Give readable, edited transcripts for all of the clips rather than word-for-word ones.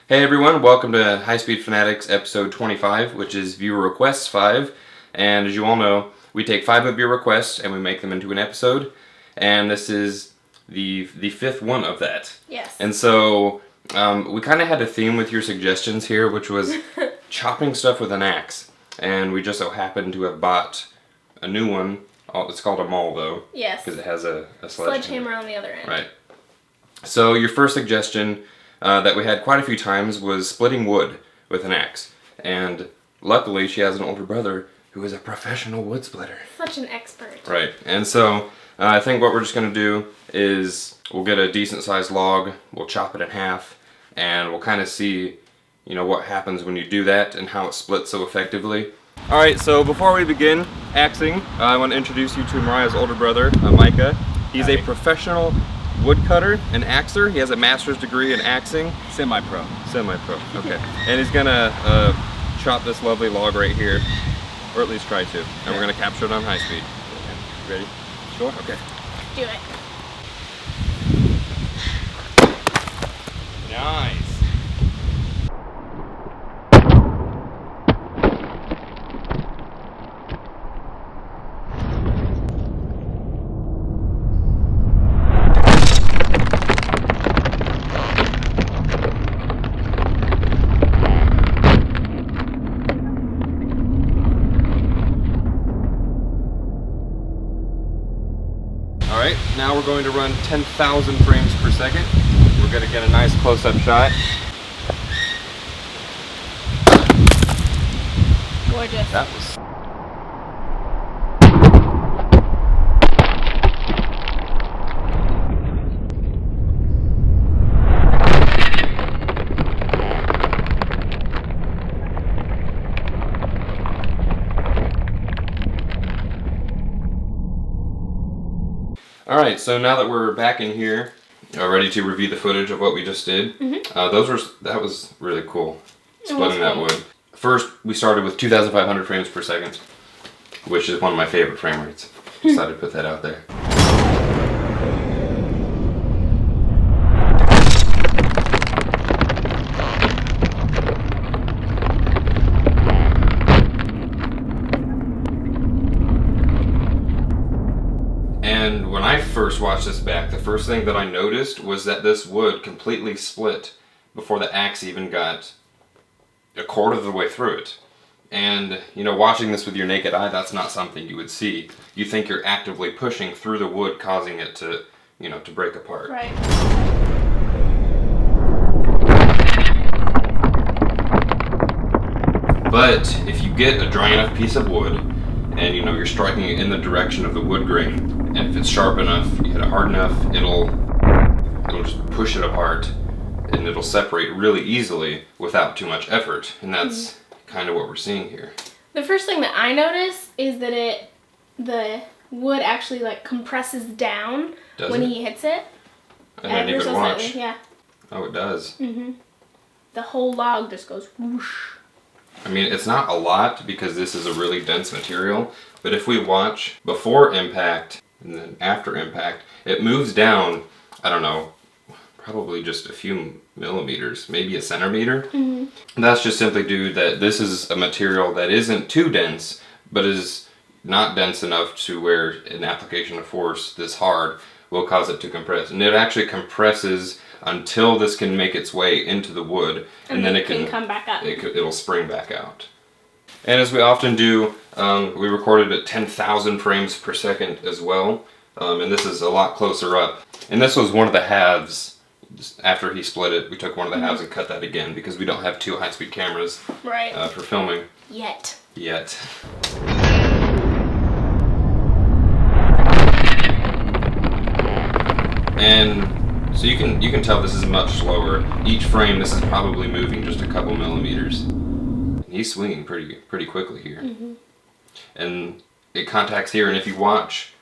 Hey everyone, welcome to HighSpeedFanatics episode 25, which is viewer requests 5. And as you all know, we take 5 of your requests and we make them into an episode. And this is the fifth one of that. Yes. And so we kind of had a theme with your suggestions here, which was chopping stuff with an axe. And we just so happened to have bought a new one. It's called a maul though. Yes. Because it has a sledgehammer on the other end. Right. So your first suggestion that we had quite a few times was splitting wood with an axe. And luckily she has an older brother who is a professional wood splitter. Such an expert. Right. And so I think what we're just going to do is we'll get a decent sized log, we'll chop it in half, and we'll kind of see, you know, what happens when you do that and how it splits so effectively. Alright, so before we begin axing, I want to introduce you to Mariah's older brother, Micah. He's a professional woodcutter and axer. He has a master's degree in axing. Semi-pro. Semi-pro, okay. And he's gonna chop this lovely log right here, or at least try to. And we're gonna capture it on high speed. Okay. Ready? Sure? Okay. Do it. Nice. Alright, now we're going to run 10,000 frames per second. We're going to get a nice close-up shot. Gorgeous. That was... Alright, so now that we're back in here, ready to review the footage of what we just did, that was really cool, splitting that wood. First, we started with 2,500 frames per second, which is one of my favorite frame rates. Decided to put that out there. And when I first watched this back, the first thing that I noticed was that this wood completely split before the axe even got a quarter of the way through it. And, you know, watching this with your naked eye, that's not something you would see. You think you're actively pushing through the wood, causing it to, you know, to break apart. Right. But if you get a dry enough piece of wood, and you know you're striking it in the direction of the wood grain, and if it's sharp enough, you hit it hard enough, it'll just push it apart, and it'll separate really easily without too much effort. And that's kind of what we're seeing here. The first thing that I notice is that the wood actually like compresses down when he hits it. I didn't even watch. Slightly, yeah. Oh, it does. The whole log just goes whoosh. I mean, it's not a lot because this is a really dense material, but if we watch before impact and then after impact, it moves down, I don't know, probably just a few millimeters, maybe a centimeter. And that's just simply due that this is a material that isn't too dense, but is not dense enough to where an application of force this hard will cause it to compress. And it actually compresses until this can make its way into the wood, and then it can come back up. It'll spring back out. And as we often do, we recorded at 10,000 frames per second as well, and this is a lot closer up. And this was one of the halves. After he split it, we took one of the halves and cut that again because we don't have 2 high-speed cameras for filming. Yet. And so you can tell this is much slower. Each frame, this is probably moving just a couple millimeters. And he's swinging pretty quickly here. And it contacts here, and if you watch,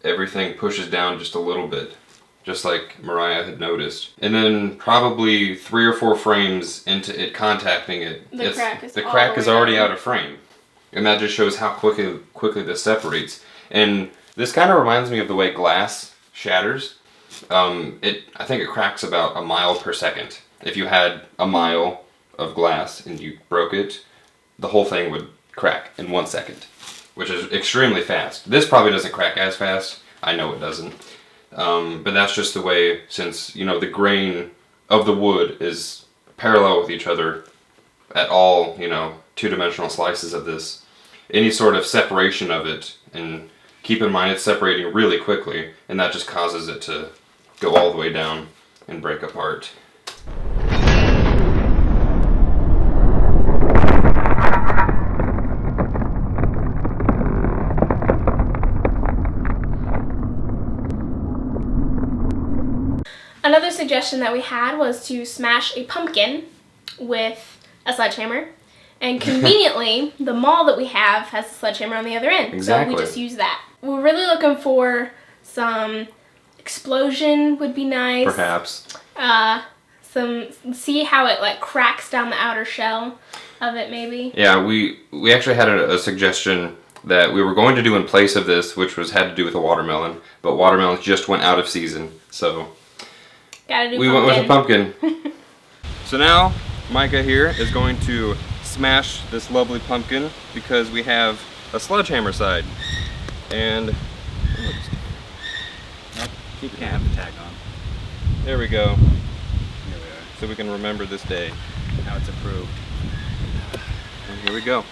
everything pushes down just a little bit, just like Mariah had noticed. And then probably 3 or 4 frames into it contacting it, the crack is already out of frame. And that just shows how quickly this separates. And this kind of reminds me of the way glass shatters. I think it cracks about a mile per second. if you had a mile of glass and you broke it, the whole thing would crack in 1 second, which is extremely fast. This probably doesn't crack as fast. I know it doesn't. But that's just the way, since, you know, the grain of the wood is parallel with each other at all, you know, two-dimensional slices of this. Any sort of separation of it, and keep in mind it's separating really quickly, and that just causes it to go all the way down and break apart. Another suggestion that we had was to smash a pumpkin with a sledgehammer. And conveniently, the mall that we have has a sledgehammer on the other end. Exactly. So we just use that. We're really looking for some explosion would be nice. Perhaps. See how it like cracks down the outer shell of it maybe. Yeah, we actually had a suggestion that we were going to do in place of this, which had to do with a watermelon, but watermelons just went out of season, so we went with a pumpkin. So now Micah here is going to smash this lovely pumpkin because we have a sledgehammer side. And you can't have the tag on. There we go. Here we are. So we can remember this day. Now it's approved. And here we go.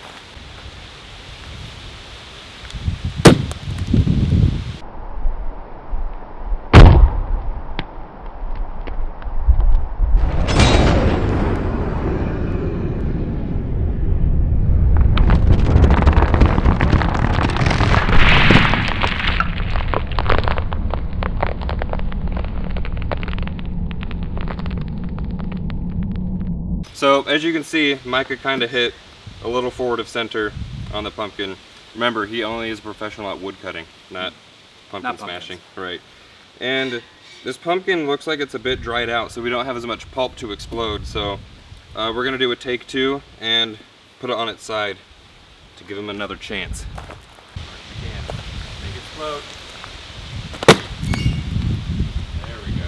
So as you can see, Micah kind of hit a little forward of center on the pumpkin. Remember, he only is a professional at wood cutting, not pumpkin smashing. Right. And this pumpkin looks like it's a bit dried out, so we don't have as much pulp to explode. So we're gonna do a take 2 and put it on its side to give him another chance. We can make it explode. There we go.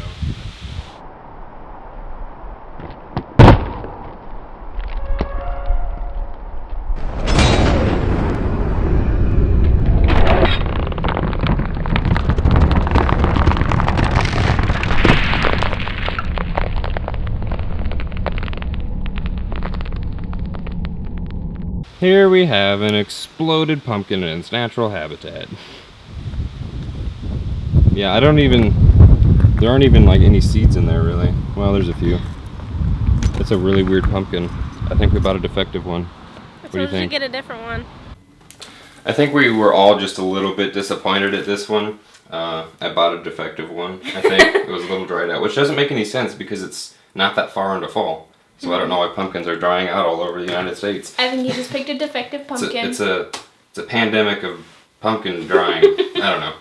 Here we have an exploded pumpkin in its natural habitat. Yeah, there aren't even like any seeds in there really. Well, there's a few. It's a really weird pumpkin. I think we bought a defective one. What do you think? Get a different one. I think we were all just a little bit disappointed at this one. I bought a defective one. I think it was a little dried out, which doesn't make any sense because it's not that far into fall. So I don't know why pumpkins are drying out all over the United States. I think you just picked a defective pumpkin. It's a pandemic of pumpkin drying. I don't know.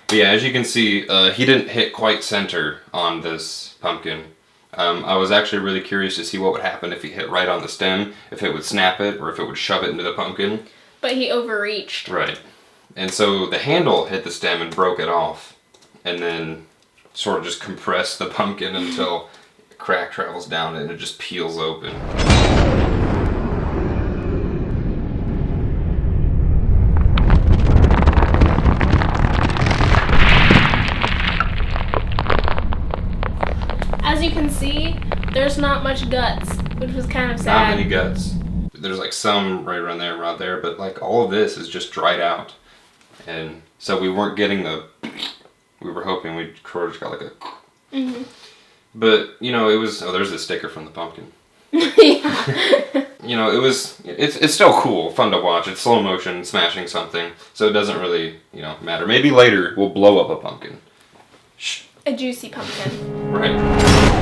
But yeah, as you can see, he didn't hit quite center on this pumpkin. I was actually really curious to see what would happen if he hit right on the stem, if it would snap it or if it would shove it into the pumpkin. But he overreached. Right. And so the handle hit the stem and broke it off, and then sort of just compressed the pumpkin until crack travels down it and it just peels open. As you can see, there's not much guts, which was kind of sad. Not many guts. There's like some right around there, but like all of this is just dried out. And so we weren't getting we were hoping we'd just got like a Mm-hmm. But, you know, it was, oh, there's the sticker from the pumpkin. Yeah. You know, it's still cool, fun to watch. It's slow motion, smashing something, so it doesn't really, you know, matter. Maybe later we'll blow up a pumpkin. Shh. A juicy pumpkin. Right.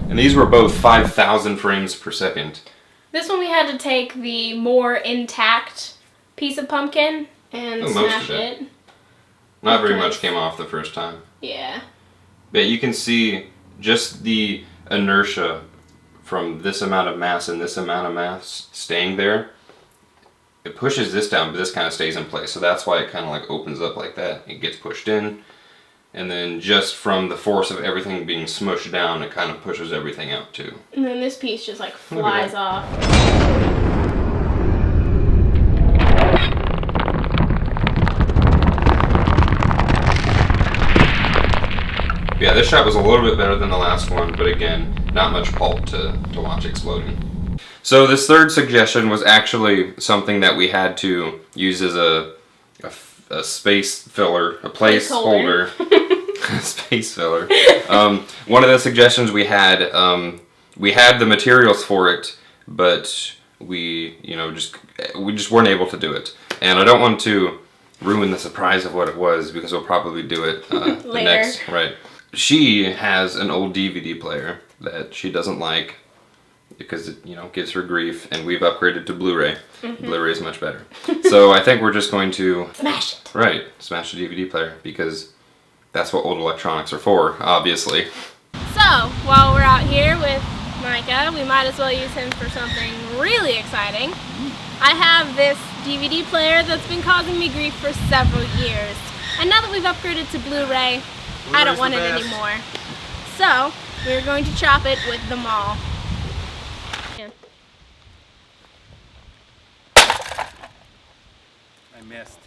And these were both 5,000 frames per second. This one we had to take the more intact piece of pumpkin and smash it. Not very much came off the first time. Yeah. But you can see just the inertia from this amount of mass and this amount of mass staying there, it pushes this down, but this kind of stays in place. So that's why it kind of like opens up like that. It gets pushed in, and then just from the force of everything being smushed down, it kind of pushes everything out too. And then this piece just like flies off. Yeah, this shot was a little bit better than the last one, but again, not much pulp to watch exploding. So this third suggestion was actually something that we had to use as a space filler, a placeholder. Space filler. One of the suggestions we had the materials for it, but we just weren't able to do it. And I don't want to ruin the surprise of what it was, because we'll probably do it the next, right. She has an old DVD player that she doesn't like because it, gives her grief, and we've upgraded to Blu-ray. Blu-ray is much better. So I think we're just going to smash it. Right, smash the DVD player, because that's what old electronics are for, obviously. So, while we're out here with Micah, we might as well use him for something really exciting. I have this DVD player that's been causing me grief for several years. And now that we've upgraded to Blu-ray, I don't want it anymore. So, we're going to chop it with the maul. I missed.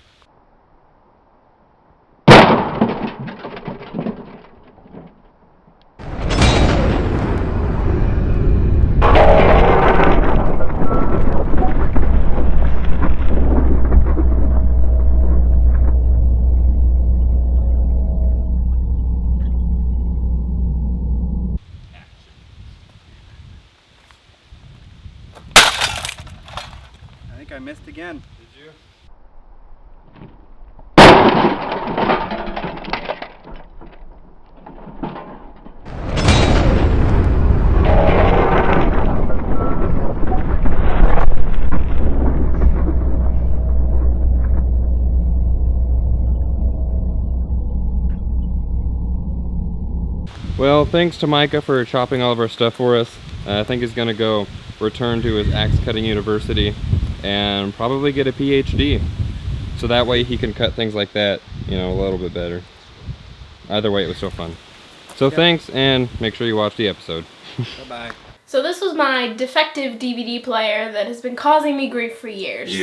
I think I missed again. Did you? Well, thanks to Micah for chopping all of our stuff for us. I think he's going to go return to his axe cutting university and probably get a PhD. So that way he can cut things like that, a little bit better. Either way, it was so fun. So Thanks, and make sure you watch the episode. Bye-bye. So this was my defective DVD player that has been causing me grief for years.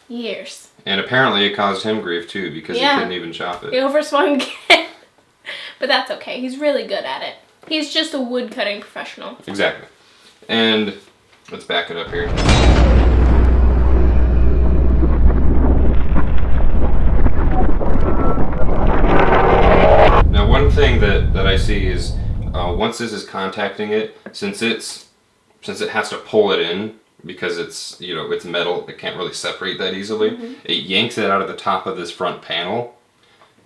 Years. And apparently it caused him grief too, because he couldn't even chop it. He overswung again. But that's okay. He's really good at it. He's just a wood cutting professional. Exactly. And let's back it up here. Now one thing that I see is once this is contacting it, since it has to pull it in, because it's it's metal, it can't really separate that easily. It yanks it out of the top of this front panel,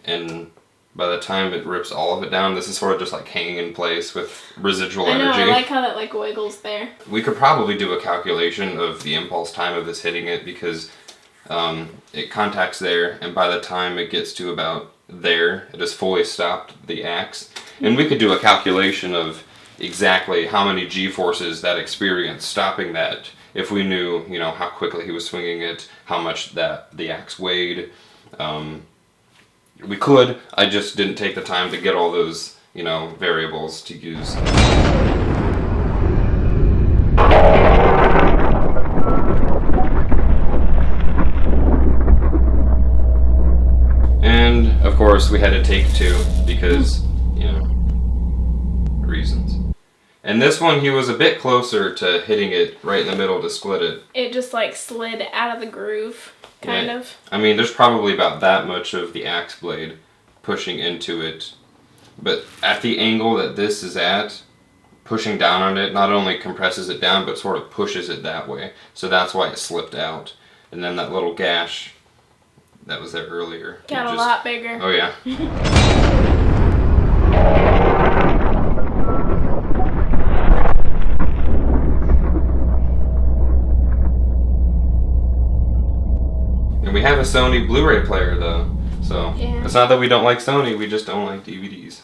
and by the time it rips all of it down, this is sort of just like hanging in place with residual energy. I like how that like wiggles there. We could probably do a calculation of the impulse time of this hitting it, because it contacts there, and by the time it gets to about there, it has fully stopped the axe. And we could do a calculation of exactly how many G-forces that experienced stopping that, if we knew, how quickly he was swinging it, how much that the axe weighed. We could, I just didn't take the time to get all those, variables to use. And, of course, we had to take two, because, reasons. And this one, he was a bit closer to hitting it right in the middle to split it. It just like slid out of the groove. Kind of. I mean, there's probably about that much of the axe blade pushing into it, but at the angle that this is at, pushing down on it not only compresses it down, but sort of pushes it that way. So that's why it slipped out. And then that little gash that was there earlier Got a lot bigger. Oh yeah. We have a Sony Blu-ray player though, so it's not that we don't like Sony, we just don't like DVDs.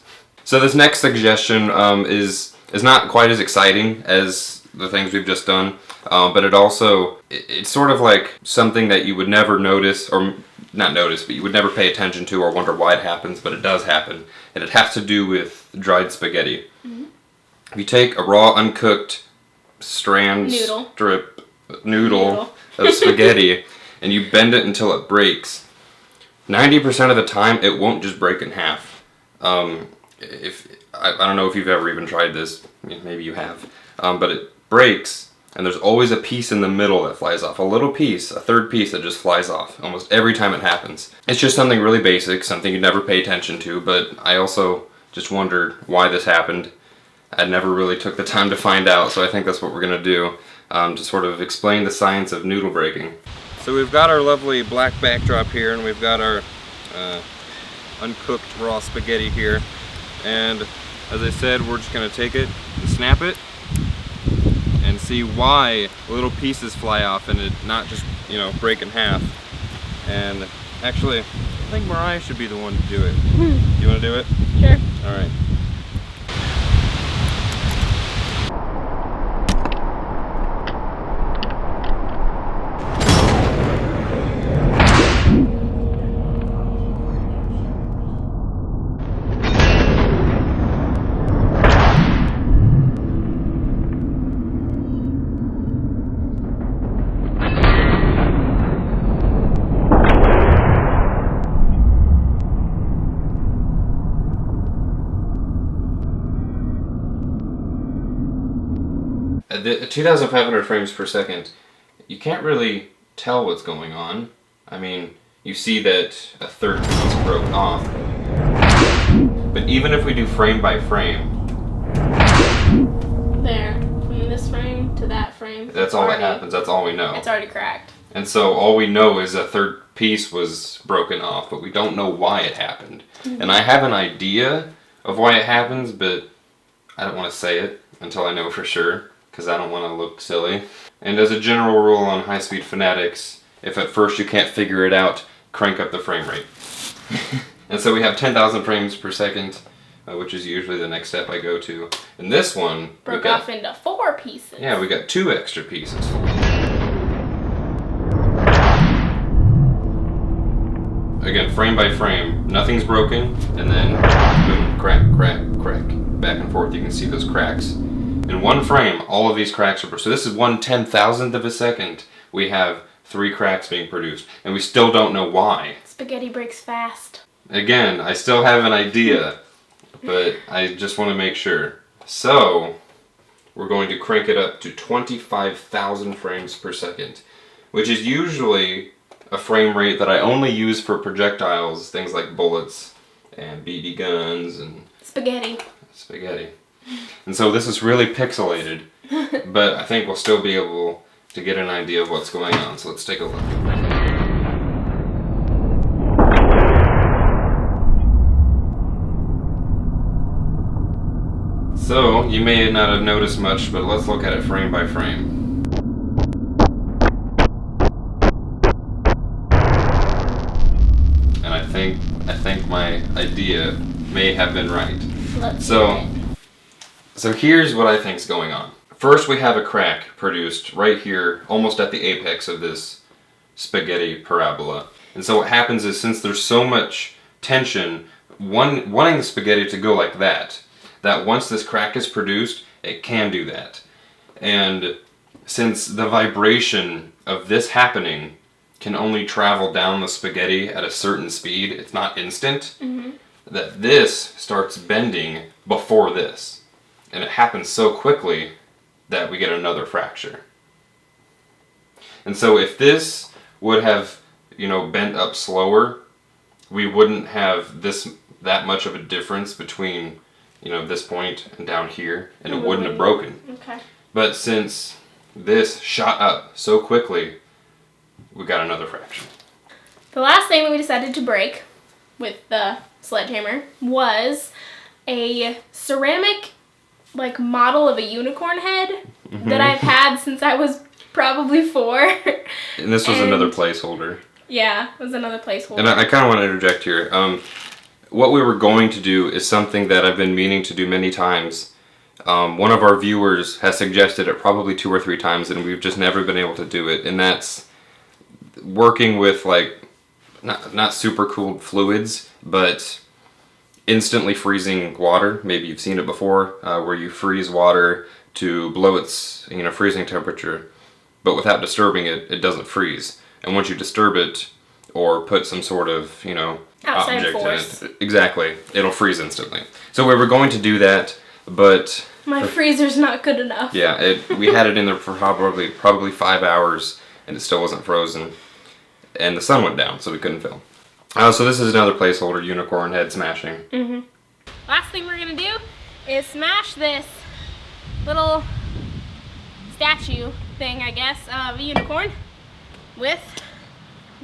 So this next suggestion is not quite as exciting as the things we've just done, but it's sort of like something that you would never notice, or not notice, but you would never pay attention to or wonder why it happens, but it does happen, and it has to do with dried spaghetti. Mm-hmm. If you take a raw, uncooked noodle of spaghetti and you bend it until it breaks, 90% of the time it won't just break in half. If I don't know if you've ever even tried this, maybe you have, but it breaks and there's always a piece in the middle that flies off, a little piece, a third piece that just flies off almost every time it happens. It's just something really basic, something you'd never pay attention to, but I also just wondered why this happened. I never really took the time to find out, so I think that's what we're gonna do, to sort of explain the science of noodle breaking. So we've got our lovely black backdrop here, and we've got our uncooked raw spaghetti here, and as I said, we're just gonna take it and snap it and see why little pieces fly off and it not just, break in half. And actually, I think Mariah should be the one to do it. You want to do it? Sure. All right. At 2,500 frames per second, you can't really tell what's going on. I mean, you see that a third piece broke off. But even if we do frame by frame, there, from this frame to that frame, that's all that happens. That's all we know. It's already cracked. And so all we know is a third piece was broken off, but we don't know why it happened. Mm-hmm. And I have an idea of why it happens, but I don't want to say it until I know for sure, because I don't want to look silly. And as a general rule on HighSpeedFanatics, if at first you can't figure it out, crank up the frame rate. And so we have 10,000 frames per second, which is usually the next step I go to. And this one broke off into 4 pieces. Yeah, we got 2 extra pieces. Again, frame by frame, nothing's broken, and then boom, crack, crack, crack. Back and forth, you can see those cracks. In one frame, all of these cracks are, so this is 1/10,000th of a second. We have 3 cracks being produced, and we still don't know why. Spaghetti breaks fast. Again, I still have an idea, but I just want to make sure. So, we're going to crank it up to 25,000 frames per second, which is usually a frame rate that I only use for projectiles, things like bullets and BB guns and spaghetti. And so this is really pixelated, but I think we'll still be able to get an idea of what's going on. So let's take a look. So you may not have noticed much, but let's look at it frame by frame. And I think my idea may have been right. So here's what I think is going on. First, we have a crack produced right here, almost at the apex of this spaghetti parabola. And so what happens is, since there's so much tension, wanting the spaghetti to go like that once this crack is produced, it can do that. And since the vibration of this happening can only travel down the spaghetti at a certain speed, it's not instant, that this starts bending before this. And it happens so quickly that we get another fracture. And so if this would have, bent up slower, we wouldn't have that much of a difference between, this point and down here, and it wouldn't have broken. Okay. But since this shot up so quickly, we got another fracture. The last thing that we decided to break with the sledgehammer was a ceramic model of a unicorn head that I've had since I was probably 4. And this was another placeholder. Yeah, it was another placeholder. And I kind of want to interject here. what we were going to do is something that I've been meaning to do many times. One of our viewers has suggested it probably 2 or 3 times, and we've just never been able to do it, and that's working with like not super cooled fluids, but instantly freezing water. Maybe you've seen it before, where you freeze water to below its freezing temperature, but without disturbing it, it doesn't freeze. And once you disturb it or put some sort of outside object force. in it, exactly, it'll freeze instantly. So we were going to do that, but my freezer's not good enough. yeah, we had it in there for probably 5 hours, and it still wasn't frozen. And the sun went down, so we couldn't film. So this is another placeholder unicorn head smashing. Mm-hmm. Last thing we're gonna do is smash this little statue thing, I guess, of a unicorn with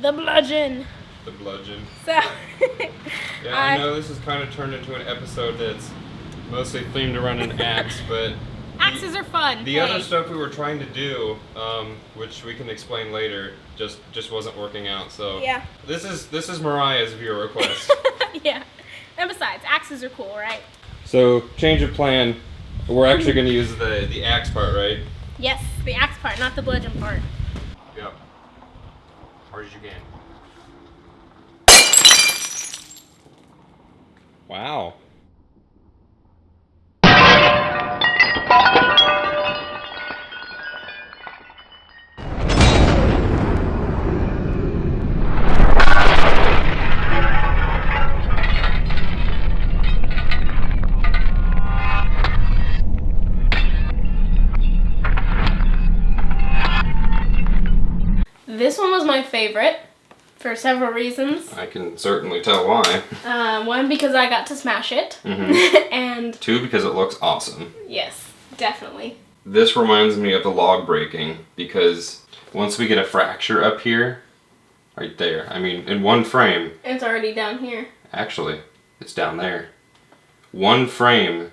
the bludgeon. The bludgeon. So, yeah, I know this has kind of turned into an episode that's mostly themed around an axe, but axes are fun. The other stuff we were trying to do, which we can explain later, just wasn't working out. So yeah, this is Mariah's viewer request. Yeah, and besides, axes are cool, right? So change of plan. We're actually going to use the axe part, right? Yes, the axe part, not the bludgeon part. Yep. Hard as you can. Wow. This one was my favorite for several reasons. I can certainly tell why. One, because I got to smash it. Mm-hmm. And 2, because it looks awesome. yes, definitely. This reminds me of the log breaking, because once we get a fracture up here, right there, I mean, in one frame. It's already down here. Actually, it's down there. One frame,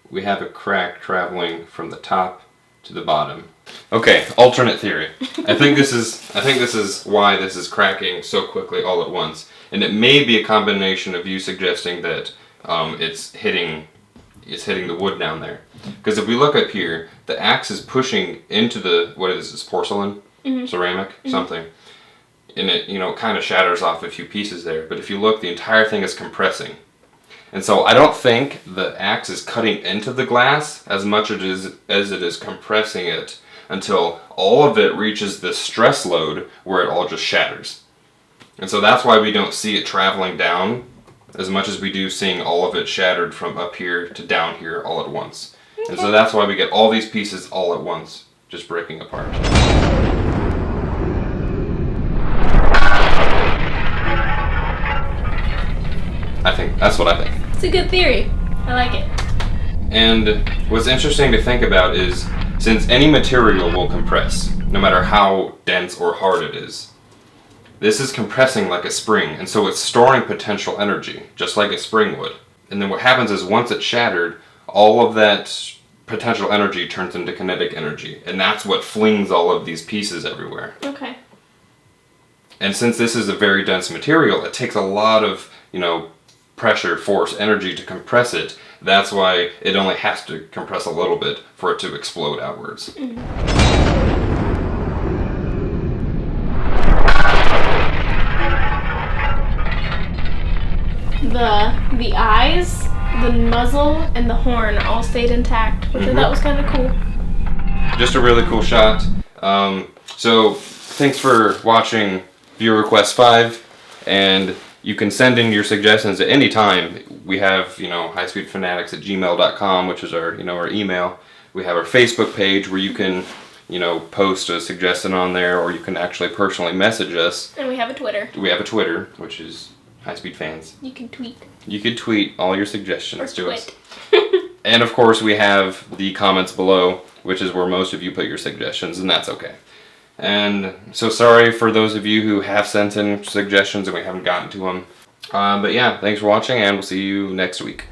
we have a crack traveling from the top to the bottom. Okay, alternate theory. I think this is why this is cracking so quickly all at once, and it may be a combination of you suggesting that it's hitting the wood down there. Because if we look up here, the axe is pushing into the, what is this, porcelain, ceramic, something, and it kind of shatters off a few pieces there. But if you look, the entire thing is compressing. And so I don't think the axe is cutting into the glass as much as it is compressing it until all of it reaches this stress load where it all just shatters. And so that's why we don't see it traveling down as much as we do seeing all of it shattered from up here to down here all at once. Okay. And so that's why we get all these pieces all at once, just breaking apart. That's what I think. It's a good theory. I like it. And what's interesting to think about is, since any material will compress, no matter how dense or hard it is, this is compressing like a spring, and so it's storing potential energy, just like a spring would. And then what happens is, once it's shattered, all of that potential energy turns into kinetic energy, and that's what flings all of these pieces everywhere. Okay. And since this is a very dense material, it takes a lot of, pressure, force, energy to compress it. That's why it only has to compress a little bit for it to explode outwards. Mm-hmm. The eyes, the muzzle, and the horn all stayed intact, which I thought was kind of cool. Just a really cool shot. So thanks for watching Viewer Request 5, and you can send in your suggestions at any time. We have, HighSpeedFanatics@gmail.com, which is our email. We have our Facebook page where you can, post a suggestion on there, or you can actually personally message us. And we have a Twitter. We have a Twitter, which is HighSpeedFans. You can tweet. You could tweet all your suggestions to us. Twit. And of course, we have the comments below, which is where most of you put your suggestions, and that's okay. And so sorry for those of you who have sent in suggestions and we haven't gotten to them. But yeah, thanks for watching, and we'll see you next week.